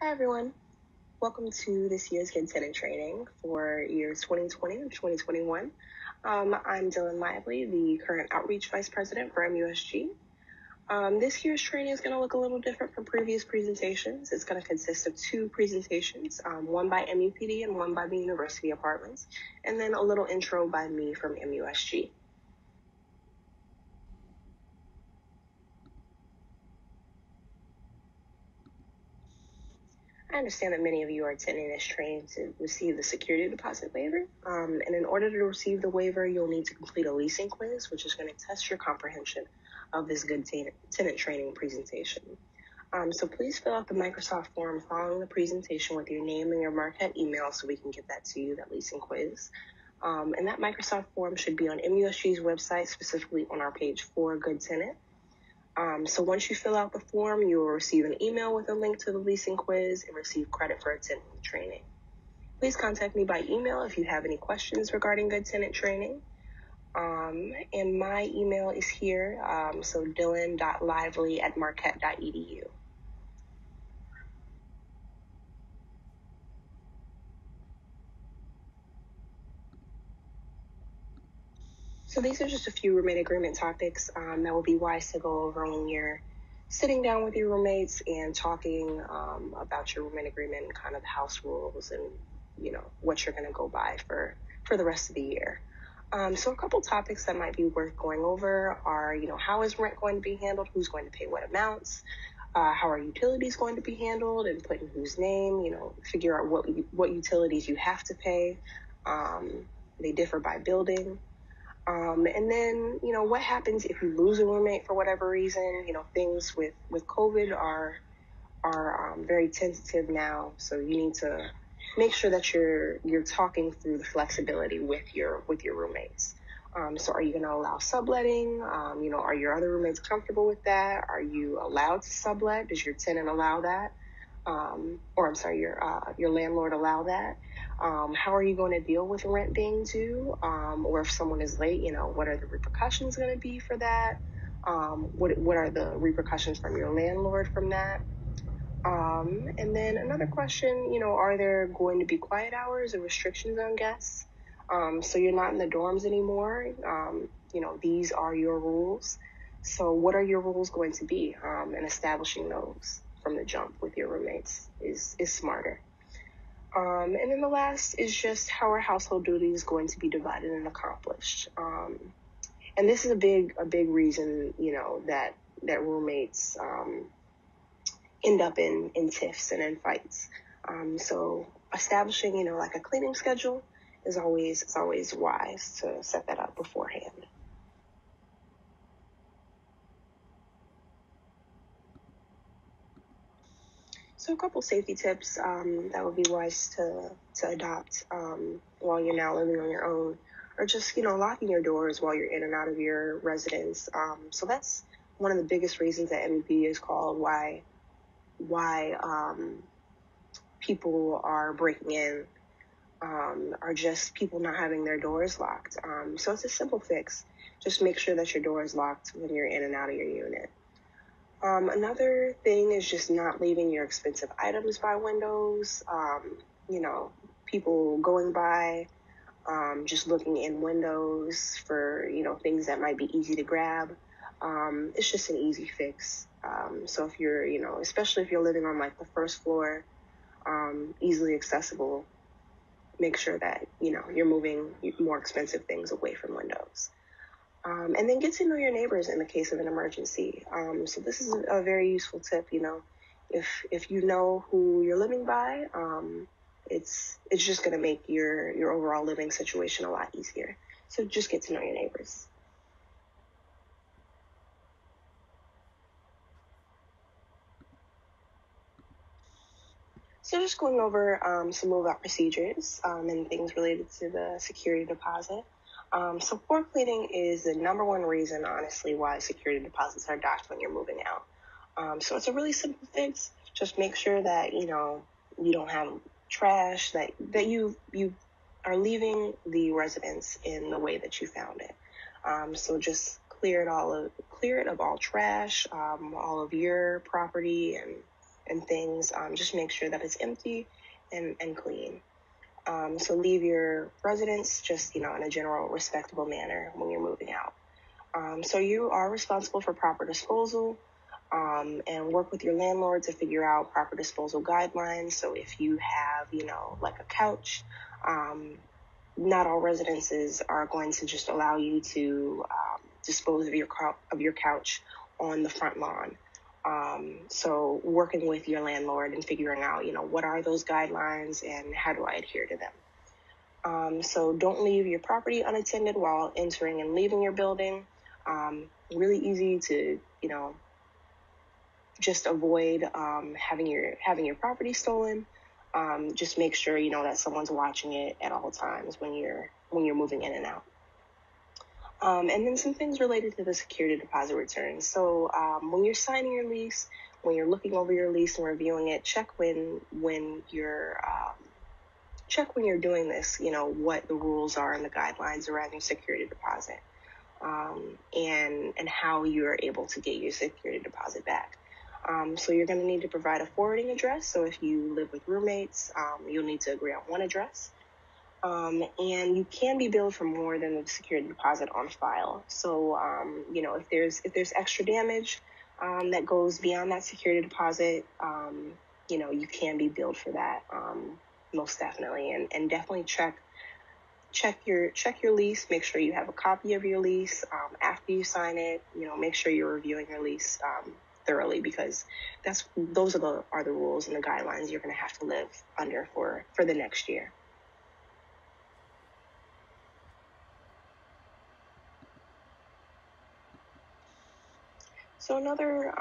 Hi everyone, welcome to this year's Good Tenant training for years 2020 and 2021. I'm Dylan Lively, the current Outreach Vice President for MUSG. This year's training is going to look a little different from previous presentations. It's going to consist of two presentations, one by MUPD and one by the University Apartments, and then a little intro by me from MUSG. I understand that many of you are attending this training to receive the security deposit waiver. And in order to receive the waiver, you'll need to complete a leasing quiz, which is going to test your comprehension of this good tenant training presentation. So please fill out the Microsoft form following the presentation with your name and your Marquette email so we can get that to you, that leasing quiz. And that Microsoft form should be on MUSG's website, specifically on our page for Good Tenant. So once you fill out the form, you will receive an email with a link to the leasing quiz and receive credit for attending the training. Please contact me by email if you have any questions regarding Good Tenant training. And my email is here, so dylan.lively@marquette.edu. So these are just a few roommate agreement topics that will be wise to go over when you're sitting down with your roommates and talking about your roommate agreement and kind of the house rules and, what you're going to go by for the rest of the year. So a couple topics that might be worth going over are, how is rent going to be handled? Who's going to pay what amounts? How are utilities going to be handled and put in whose name? Figure out what utilities you have to pay. They differ by building. And then, what happens if you lose a roommate for whatever reason? Things with COVID are very tentative now, so you need to make sure that you're talking through the flexibility with your roommates. So are you going to allow subletting? Are your other roommates comfortable with that? Are you allowed to sublet? Does your tenant allow that? Your landlord allow that? How are you going to deal with rent being due? Or if someone is late, what are the repercussions going to be for that? What are the repercussions from your landlord from that? And then another question, are there going to be quiet hours or restrictions on guests? So you're not in the dorms anymore. These are your rules. So what are your rules going to be? And establishing those from the jump with your roommates is smarter. And then the last is just how are household duties going to be divided and accomplished? And this is a big reason, that roommates end up in tiffs and in fights. So establishing, like a cleaning schedule is always wise to set that up beforehand. So a couple safety tips that would be wise to adopt while you're now living on your own, or just, locking your doors while you're in and out of your residence. So that's one of the biggest reasons that MEP is called why people are breaking in, are just people not having their doors locked. So it's a simple fix. Just make sure that your door is locked when you're in and out of your unit. Another thing is just not leaving your expensive items by windows. People going by, just looking in windows for, things that might be easy to grab. It's just an easy fix. So if you're, especially if you're living on like the first floor, easily accessible, make sure that, you're moving more expensive things away from windows. And then get to know your neighbors in the case of an emergency. So this is a very useful tip, if you know who you're living by, it's just going to make your overall living situation a lot easier. So just get to know your neighbors. So just going over some move-out procedures and things related to the security deposit. So floor cleaning is the number one reason, honestly, why security deposits are docked when you're moving out. So it's a really simple fix. Just make sure that, you don't have trash, that you are leaving the residence in the way that you found it. So just clear it of all trash, all of your property and things, just make sure that it's empty and clean. So leave your residence just, in a general respectable manner when you're moving out. So you are responsible for proper disposal, and work with your landlord to figure out proper disposal guidelines. So if you have, like a couch, not all residences are going to just allow you to dispose of your couch on the front lawn. So working with your landlord and figuring out, what are those guidelines and how do I adhere to them? So don't leave your property unattended while entering and leaving your building. Really easy to, just avoid having your property stolen. Just make sure that someone's watching it at all times when you're moving in and out. And then some things related to the security deposit return. So when you're signing your lease, when you're looking over your lease and reviewing it, check when you're doing this, what the rules are and the guidelines around your security deposit, and how you're able to get your security deposit back. So you're going to need to provide a forwarding address. So if you live with roommates, you'll need to agree on one address. And you can be billed for more than the security deposit on file. So, if there's extra damage that goes beyond that security deposit, you can be billed for that, most definitely. And definitely check your lease. Make sure you have a copy of your lease after you sign it. Make sure you're reviewing your lease thoroughly, because those are the rules and the guidelines you're going to have to live under for the next year. So another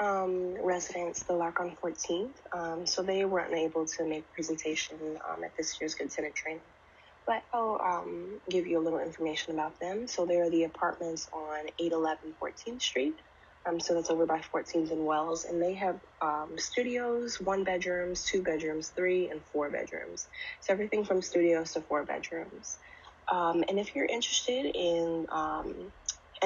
residence, the Lark on 14th, so they weren't able to make a presentation at this year's Good Tenant training, but I'll give you a little information about them. So they're the apartments on 811 14th Street. So that's over by 14th and Wells, and they have studios, 1 bedrooms, 2 bedrooms, 3 and 4 bedrooms. So everything from studios to 4 bedrooms. And if you're interested in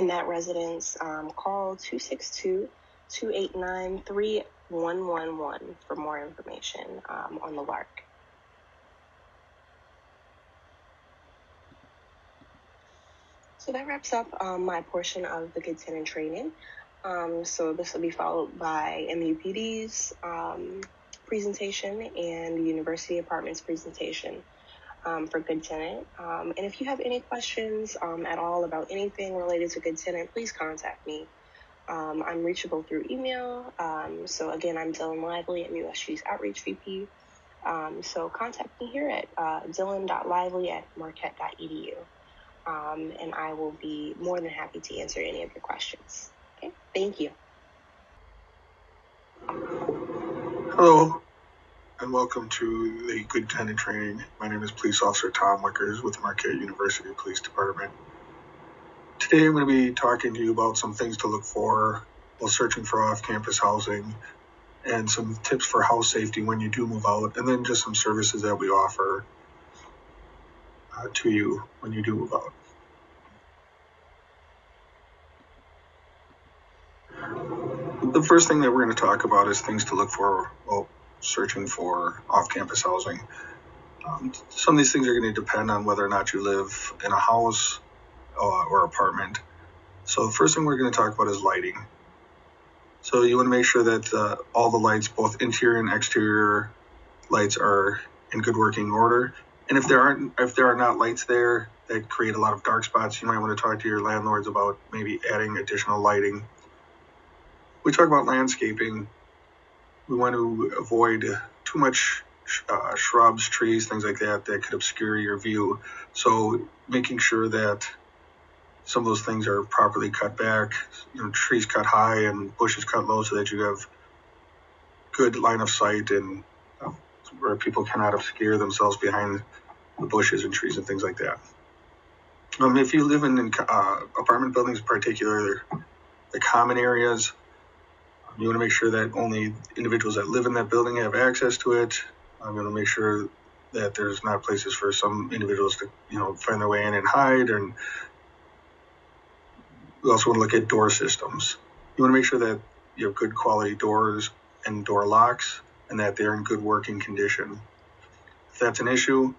that residence, call 262-289-3111 for more information on the Lark. So that wraps up my portion of the Good Tenant training. So this will be followed by MUPD's presentation and the University Apartments presentation for Good Tenant. And if you have any questions at all about anything related to Good Tenant, please contact me. I'm reachable through email. So again, I'm Dylan Lively, I'm USG's Outreach VP. So contact me here at dylan.lively@marquette.edu. And I will be more than happy to answer any of your questions. Okay, thank you. Hello, and welcome to the Good Tenant training. My name is Police Officer Tom Wickers with Marquette University Police Department. Today I'm going to be talking to you about some things to look for while searching for off-campus housing, and some tips for house safety when you do move out, and then just some services that we offer to you when you do move out. The first thing that we're going to talk about is things to look for while searching for off-campus housing. Some of these things are going to depend on whether or not you live in a house or apartment. So the first thing we're going to talk about is lighting. So you want to make sure that all the lights, both interior and exterior lights, are in good working order. And if there are not lights there that create a lot of dark spots, you might want to talk to your landlords about maybe adding additional lighting. We talk about landscaping. We want to avoid too much shrubs, trees, things like that could obscure your view. So making sure that some of those things are properly cut back, trees cut high and bushes cut low, so that you have good line of sight and where people cannot obscure themselves behind the bushes and trees and things like that. If you live in apartment buildings in particular, the common areas, you want to make sure that only individuals that live in that building have access to it. I'm going to make sure that there's not places for some individuals to, find their way in and hide. And we also want to look at door systems. You want to make sure that you have good quality doors and door locks, and that they're in good working condition. If that's an issue,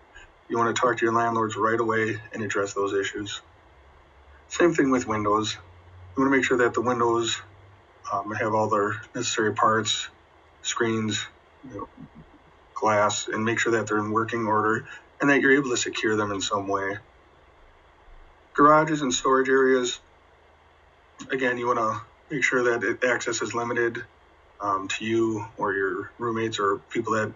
you want to talk to your landlords right away and address those issues. Same thing with windows. You want to make sure that the windows have all their necessary parts, screens, glass, and make sure that they're in working order and that you're able to secure them in some way. Garages and storage areas, again, you want to make sure that access is limited to you or your roommates or people that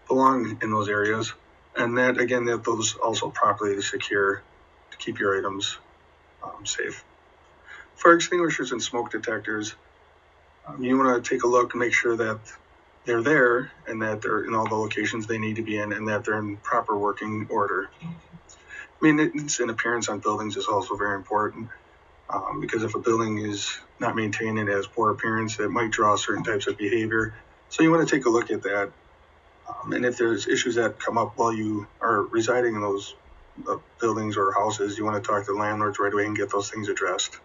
belong in those areas, and that again, that those also properly secure to keep your items safe. Fire extinguishers and smoke detectors, you want to take a look and make sure that they're there and that they're in all the locations they need to be in and that they're in proper working order. Maintenance and appearance on buildings is also very important because if a building is not maintained and has poor appearance, it might draw certain types of behavior. So you want to take a look at that. And if there's issues that come up while you are residing in those buildings or houses, you want to talk to the landlords right away and get those things addressed.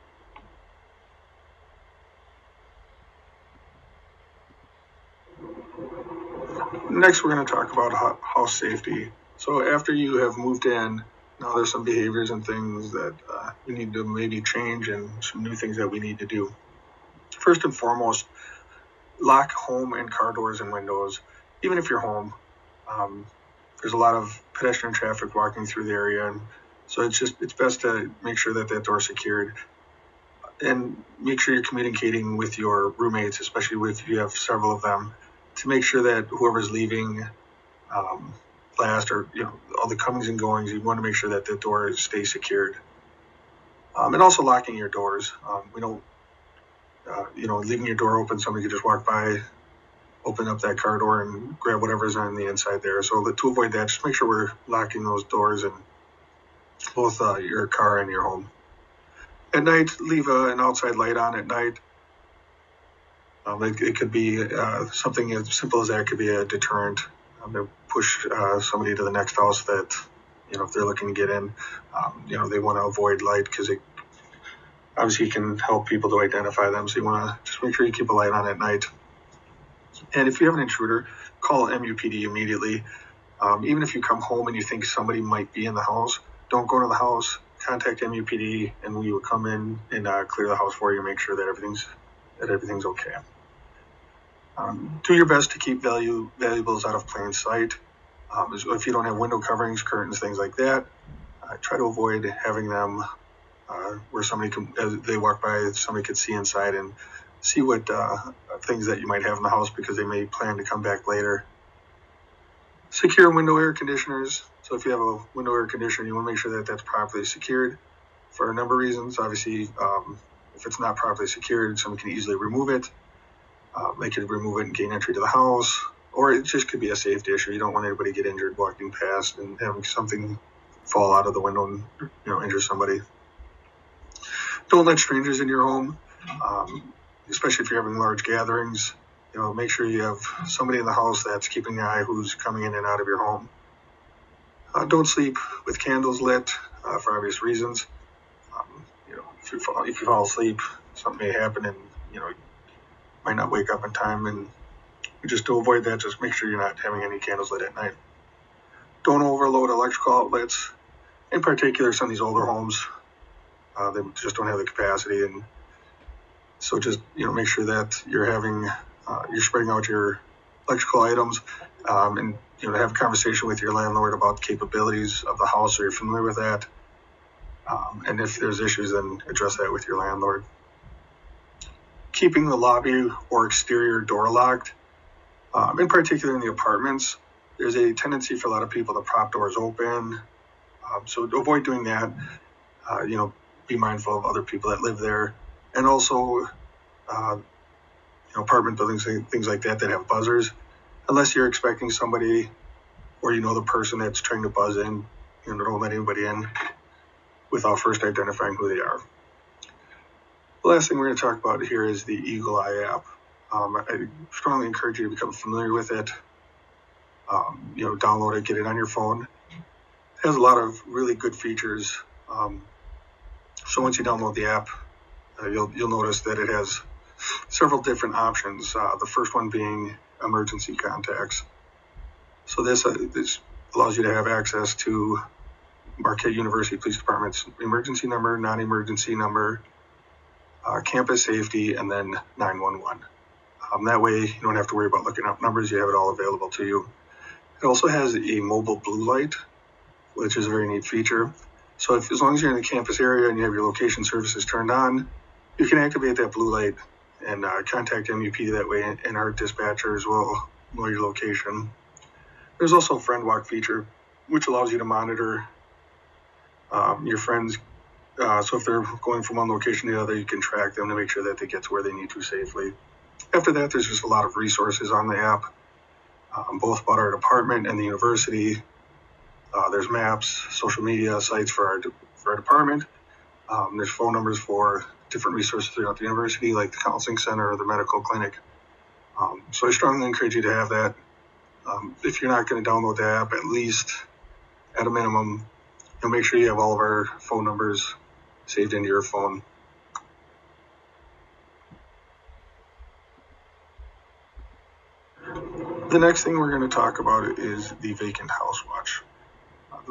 Next, we're going to talk about house safety. So after you have moved in, now there's some behaviors and things that we need to maybe change and some new things that we need to do. First and foremost, lock home and car doors and windows. Even if you're home, there's a lot of pedestrian traffic walking through the area, and so it's best to make sure that door is secured, and make sure you're communicating with your roommates, especially if you have several of them, to make sure that whoever's leaving last, or all the comings and goings, you want to make sure that the door stays secured, and also locking your doors. We don't, leaving your door open, somebody could just walk by, open up that car door and grab whatever's on the inside there. So to avoid that, just make sure we're locking those doors in both your car and your home. At night, leave an outside light on at night. It could be something as simple as that. It could be a deterrent to push somebody to the next house that, if they're looking to get in, they want to avoid light because it obviously can help people to identify them. So you want to just make sure you keep a light on at night. And if you have an intruder, call MUPD immediately. Even if you come home and you think somebody might be in the house, don't go to the house. Contact MUPD, and we will come in and clear the house for you, make sure that everything's okay. Do your best to keep valuables out of plain sight. If you don't have window coverings, curtains, things like that, try to avoid having them where somebody can, as they walk by, somebody could see inside and see what things that you might have in the house because they may plan to come back later. Secure window air conditioners. So if you have a window air conditioner, you want to make sure that that's properly secured for a number of reasons. Obviously, if it's not properly secured, someone can easily remove it. They could remove it and gain entry to the house, or it just could be a safety issue. You don't want anybody to get injured walking past and having something fall out of the window and injure somebody. Don't let strangers in your home, especially if you're having large gatherings. Make sure you have somebody in the house that's keeping an eye who's coming in and out of your home. Don't sleep with candles lit for obvious reasons. If you fall asleep, something may happen, and you might not wake up in time. And just to avoid that, just make sure you're not having any candles lit at night. Don't overload electrical outlets. In particular, some of these older homes, they just don't have the capacity, and so just make sure that you're spreading out your electrical items, and have a conversation with your landlord about capabilities of the house, so you're familiar with that. And if there's issues, then address that with your landlord. Keeping the lobby or exterior door locked, in particular in the apartments, there's a tendency for a lot of people to prop doors open. So avoid doing that. Be mindful of other people that live there, and also apartment buildings, things like that have buzzers. Unless you're expecting somebody or the person that's trying to buzz in, don't let anybody in without first identifying who they are. The last thing we're going to talk about here is the Eagle Eye app. I strongly encourage you to become familiar with it. Download it, get it on your phone. It has a lot of really good features. So once you download the app, you'll notice that it has several different options. The first one being emergency contacts. So this allows you to have access to Marquette University Police Department's emergency number, non-emergency number, campus safety, and then 911. That way you don't have to worry about looking up numbers, you have it all available to you. It also has a mobile blue light, which is a very neat feature. So as long as you're in the campus area and you have your location services turned on, you can activate that blue light and contact MUPD that way, and our dispatchers will know your location. There's also a friend walk feature, which allows you to monitor your friends. So if they're going from one location to the other, you can track them to make sure that they get to where they need to safely. After that, there's just a lot of resources on the app, both about our department and the university. There's maps, social media sites for our department. There's phone numbers for different resources throughout the university, like the counseling center or the medical clinic. So I strongly encourage you to have that. If you're not going to download the app, at least at a minimum, make sure you have all of our phone numbers saved into your phone. The next thing we're going to talk about is the Vacant House Watch.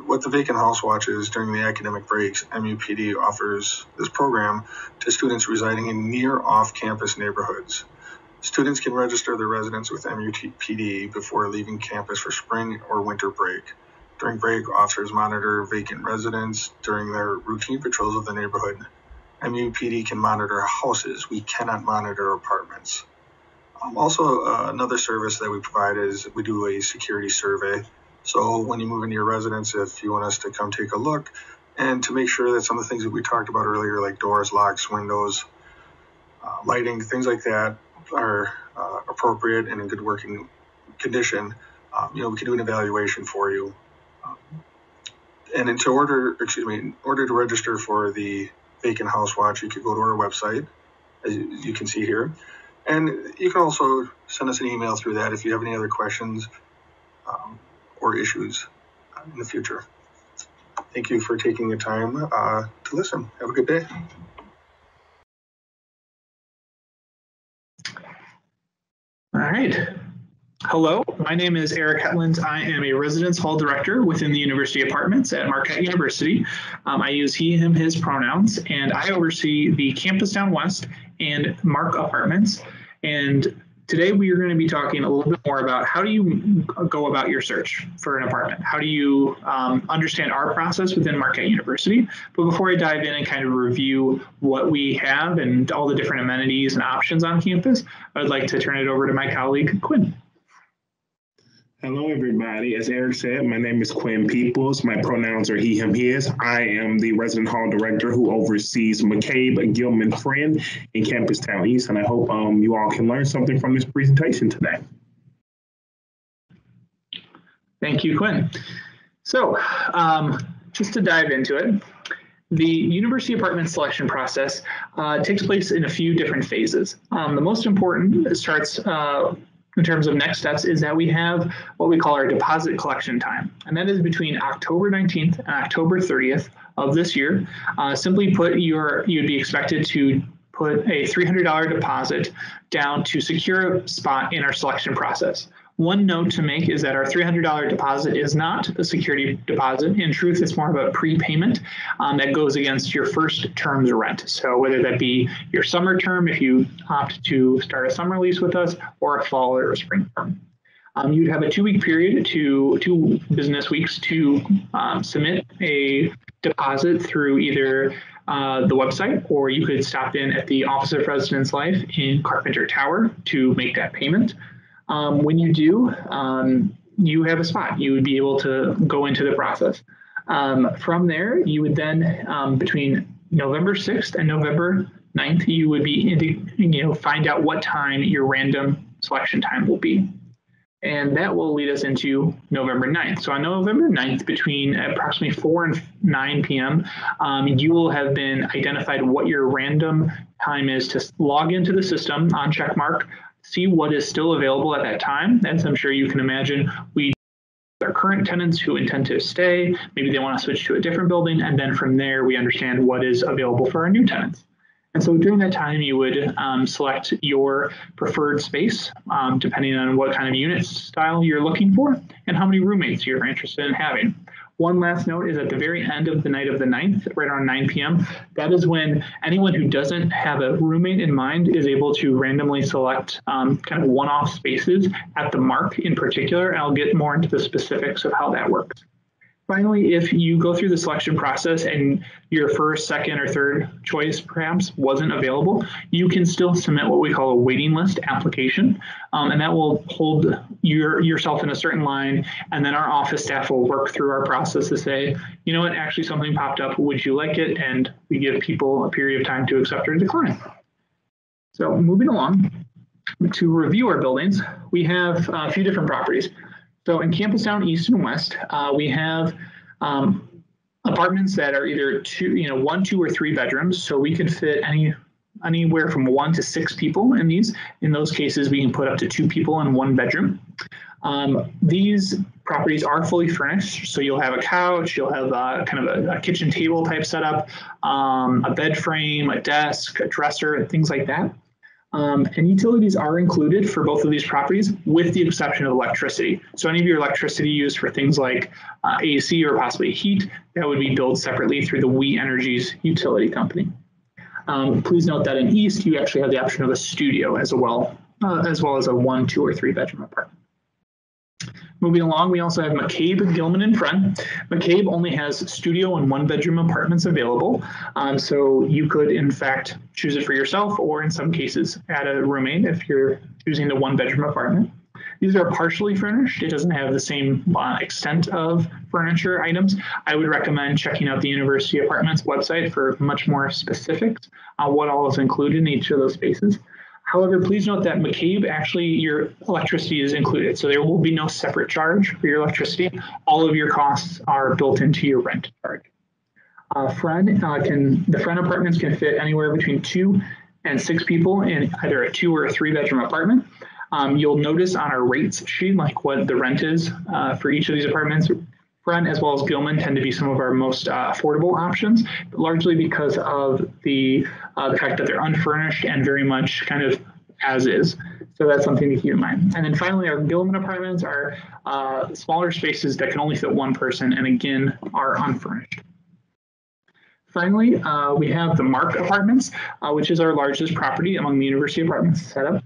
What the Vacant House Watch is, during the academic breaks, MUPD offers this program to students residing in near off-campus neighborhoods. Students can register their residence with MUPD before leaving campus for spring or winter break. During break, officers monitor vacant residents during their routine patrols of the neighborhood. MUPD can monitor houses. We cannot monitor apartments. Also, another service that we provide is we do a security survey. So when you move into your residence, if you want us to come take a look and to make sure that some of the things that we talked about earlier, like doors, locks, windows, lighting, things like that, are appropriate and in good working condition, we can do an evaluation for you. And in order to register for the Vacant House Watch, you could go to our website, as you can see here. And you can also send us an email through that if you have any other questions or issues in the future. Thank you for taking the time to listen. Have a good day. All right. Hello, my name is Eric Hetland. I am a residence hall director within the University Apartments at Marquette University. I use he, him, his pronouns, and I oversee the campus down west and Mark Apartments. And today we are going to be talking a little bit more about how do you go about your search for an apartment? How do you understand our process within Marquette University? But before I dive in and kind of review what we have and all the different amenities and options on campus, I would like to turn it over to my colleague, Quinn. Hello, everybody. As Eric said, my name is Quinn Peoples. My pronouns are he, him, his. I am the resident hall director who oversees McCabe, Gilman, Friend in Campus Town East, and I hope you all can learn something from this presentation today. Thank you, Quinn. So just to dive into it, the University Apartment selection process takes place in a few different phases. The most important starts in terms of next steps is that we have what we call our deposit collection time. And that is between October 19th and October 30th of this year. Simply put, you'd be expected to put a $300 deposit down to secure a spot in our selection process. One note to make is that our $300 deposit is not a security deposit. In truth, it's more of a prepayment that goes against your first term's rent. So whether that be your summer term, if you opt to start a summer lease with us, or a fall or a spring term. You'd have a 2-week period to 2 business weeks to submit a deposit through either the website, or you could stop in at the Office of Residence Life in Carpenter Tower to make that payment. When you do, you have a spot. You would be able to go into the process. From there, you would then, between November 6th and November 9th, you would be, find out what time your random selection time will be. And that will lead us into November 9th. So on November 9th, between approximately 4 and 9 p.m., you will have been identified what your random time is to log into the system on checkmark, see what is still available at that time. As I'm sure you can imagine, we our current tenants who intend to stay, maybe they want to switch to a different building, and then from there we understand what is available for our new tenants. And so during that time, you would select your preferred space, depending on what kind of unit style you're looking for and how many roommates you're interested in having. One last note is at the very end of the night of the 9th, right around 9 p.m., that is when anyone who doesn't have a roommate in mind is able to randomly select kind of one-off spaces at the Mark in particular. And I'll get more into the specifics of how that works. Finally, if you go through the selection process and your first, second, or third choice perhaps wasn't available, you can still submit what we call a waiting list application, and that will hold yourself in a certain line, and then our office staff will work through our process to say, you know what, actually something popped up, would you like it? And we give people a period of time to accept or decline. So moving along, to review our buildings, we have a few different properties. So in Campus Town East and West, we have apartments that are either one, 2, or 3 bedrooms. So we can fit anywhere from 1 to 6 people in these. In those cases, we can put up to 2 people in 1 bedroom. These properties are fully furnished. So you'll have a couch, you'll have kind of a kitchen table type setup, a bed frame, a desk, a dresser, things like that. And utilities are included for both of these properties with the exception of electricity. So any of your electricity used for things like AC or possibly heat, that would be billed separately through the We Energies utility company. Please note that in East, you actually have the option of a studio as well as a 1, 2, or 3 bedroom apartment. Moving along, we also have McCabe, Gilman, and Friend. McCabe only has studio and 1 bedroom apartments available. So you could, in fact, choose it for yourself or in some cases add a roommate if you're choosing the 1 bedroom apartment. These are partially furnished. It doesn't have the same extent of furniture items. I would recommend checking out the University Apartments website for much more specifics on what all is included in each of those spaces. However, please note that McCabe, actually, your electricity is included. So there will be no separate charge for your electricity. All of your costs are built into your rent charge. The Friend apartments can fit anywhere between 2 and 6 people in either a 2 or a 3 bedroom apartment. You'll notice on our rates sheet, like what the rent is for each of these apartments. Friend as well as Gilman tend to be some of our most affordable options, largely because of the fact that they're unfurnished and very much kind of as is. So that's something to keep in mind. And then finally, our Gilman apartments are smaller spaces that can only fit 1 person and again are unfurnished. Finally, we have the Mark apartments, which is our largest property among the University Apartments setup.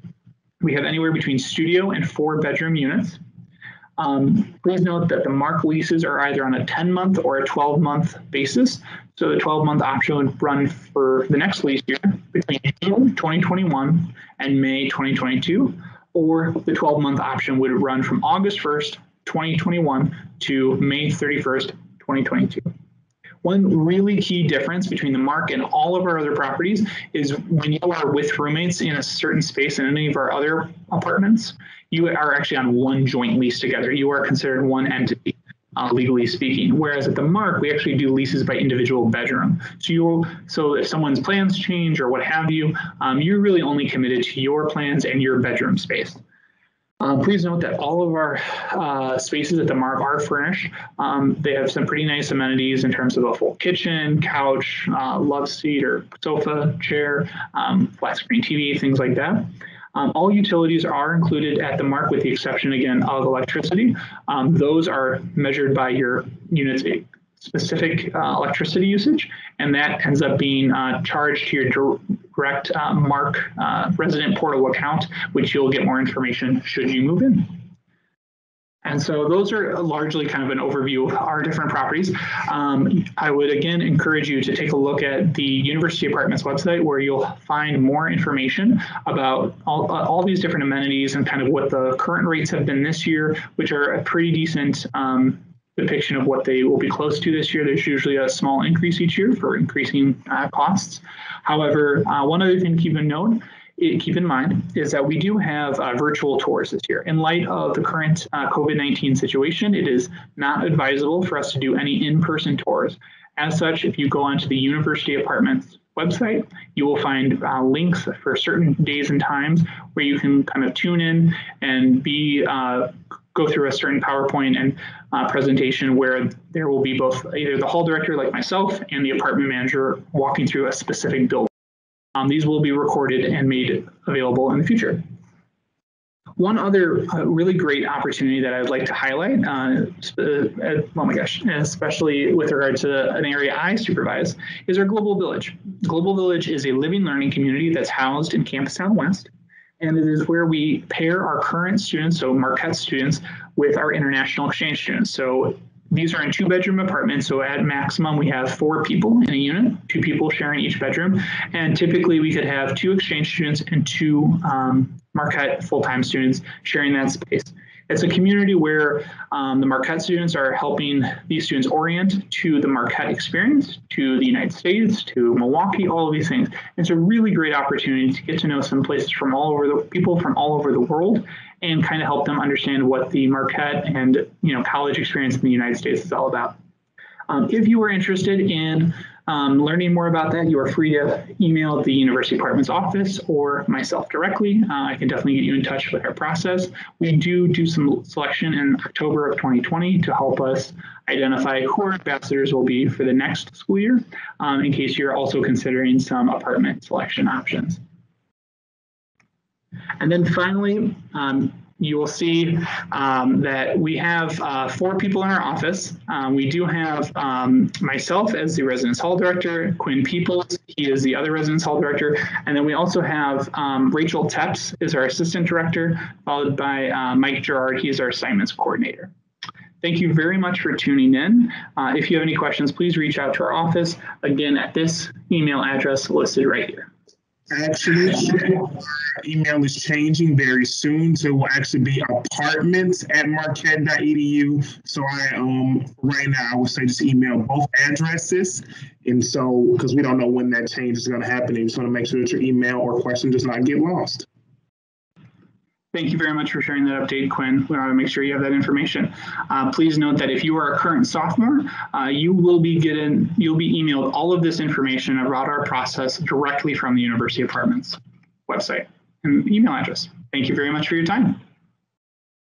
We have anywhere between studio and 4 bedroom units. Please note that the Mark leases are either on a 10-month or a 12-month basis. So the 12-month option would run for the next lease year between June 2021 and May 2022, or the 12-month option would run from August 1st, 2021 to May 31st, 2022. One really key difference between the Mark and all of our other properties is when you are with roommates in a certain space in any of our other apartments, you are actually on 1 joint lease together. You are considered 1 entity, legally speaking. Whereas at the Mark, we actually do leases by individual bedroom. So if someone's plans change or what have you, you're really only committed to your plans and your bedroom space. Please note that all of our spaces at the Mark are furnished. They have some pretty nice amenities in terms of a full kitchen, couch, love seat or sofa, chair, flat screen TV, things like that. All utilities are included at the Mark with the exception, again, of electricity. Those are measured by your unit's specific electricity usage, and that ends up being charged to your direct Mark resident portal account, which you'll get more information should you move in. And so those are largely kind of an overview of our different properties. I would again encourage you to take a look at the University Apartments website where you'll find more information about all these different amenities and kind of what the current rates have been this year, which are a pretty decent depiction of what they will be close to this year. There's usually a small increase each year for increasing costs. However, one other thing to keep in mind is that we do have virtual tours this year. In light of the current COVID-19 situation, it is not advisable for us to do any in-person tours. As such, if you go onto the University Apartments website, you will find links for certain days and times where you can kind of tune in and go through a certain PowerPoint and presentation where there will be both either the hall director like myself and the apartment manager walking through a specific building. These will be recorded and made available in the future. One other really great opportunity that I'd like to highlight, oh my gosh, especially with regard to an area I supervise, is our Global Village. Global Village is a living learning community that's housed in Campus Town West, and it is where we pair our current students, so Marquette students, with our international exchange students. So these are in 2-bedroom apartments, so at maximum we have 4 people in a unit, 2 people sharing each bedroom, and typically we could have 2 exchange students and 2 Marquette full-time students sharing that space. It's a community where the Marquette students are helping these students orient to the Marquette experience, to the United States, to Milwaukee, all of these things. It's a really great opportunity to get to know some places from all over people from all over the world, and kind of help them understand what the Marquette and college experience in the United States is all about. If you are interested in learning more about that, you are free to email the University Department's office or myself directly. I can definitely get you in touch with our process. We do some selection in October of 2020 to help us identify who our ambassadors will be for the next school year, in case you're also considering some apartment selection options. And then finally, you will see that we have 4 people in our office. We do have myself as the Residence Hall Director, Quinn Peoples, he is the other Residence Hall Director, and then we also have Rachel Tepps is our Assistant Director, followed by Mike Gerard, he is our Assignments Coordinator. Thank you very much for tuning in. If you have any questions, please reach out to our office, again at this email address listed right here. Actually, our email is changing very soon, so it will actually be apartments@marquette.edu. So right now I would say just email both addresses, and so because we don't know when that change is going to happen, you just want to make sure that your email or question does not get lost. Thank you very much for sharing that update, Quinn. We want to make sure you have that information. Please note that if you are a current sophomore, you'll be emailed all of this information about our process directly from the University Apartments website and email address. Thank you very much for your time.